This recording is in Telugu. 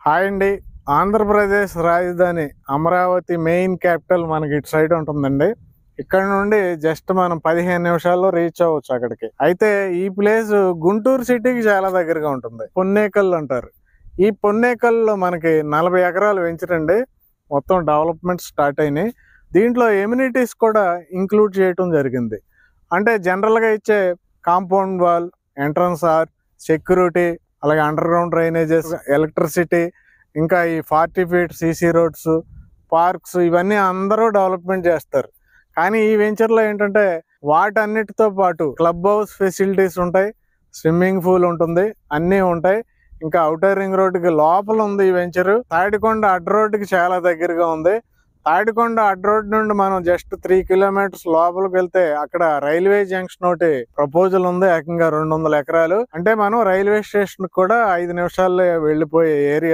హాయ్ అండి. ఆంధ్రప్రదేశ్ రాజధాని అమరావతి మెయిన్ క్యాపిటల్ మనకి ఇటు సైడ్ ఉంటుందండి. ఇక్కడ నుండి జస్ట్ మనం 15 నిమిషాల్లో రీచ్ అవ్వచ్చు అక్కడికి. అయితే ఈ ప్లేస్ గుంటూరు సిటీకి చాలా దగ్గరగా ఉంటుంది. పొన్నేకల్ అంటారు. ఈ పొన్నేకల్లో మనకి 40 ఎకరాలు వెంచరండి. మొత్తం డెవలప్మెంట్ స్టార్ట్ అయినాయి. దీంట్లో ఎమ్యూనిటీస్ కూడా ఇంక్లూడ్ చేయటం జరిగింది. అంటే జనరల్గా ఇచ్చే compound wall, entrance are, security, అలాగే అండర్ గ్రౌండ్ డ్రైనేజెస్, ఎలక్ట్రిసిటీ, ఇంకా ఈ 40 ఫీట్ సీసీ రోడ్స్, పార్క్స్, ఇవన్నీ అందరూ డెవలప్మెంట్ చేస్తారు. కానీ ఈ వెంచర్లో ఏంటంటే వాటన్నిటితో పాటు క్లబ్ హౌస్ ఫెసిలిటీస్ ఉంటాయి, స్విమ్మింగ్ పూల్ ఉంటుంది, అన్నీ ఉంటాయి. ఇంకా ఔటర్ రింగ్ రోడ్డుకి లోపల ఉంది ఈ వెంచర్. తాడికొండ అడ్డ రోడ్డుకి చాలా దగ్గరగా ఉంది. తాడికొండ అడ్డ రోడ్ నుండి మనం జస్ట్ 3 కిలోమీటర్స్ లోపలికి వెళ్తే అక్కడ రైల్వే జంక్షన్ ఒకటి ప్రపోజల్ ఉంది, ఏకంగా 200 ఎకరాలు. అంటే మనం రైల్వే స్టేషన్ కూడా 5 నిమిషాల్లో వెళ్ళిపోయే ఏరియా.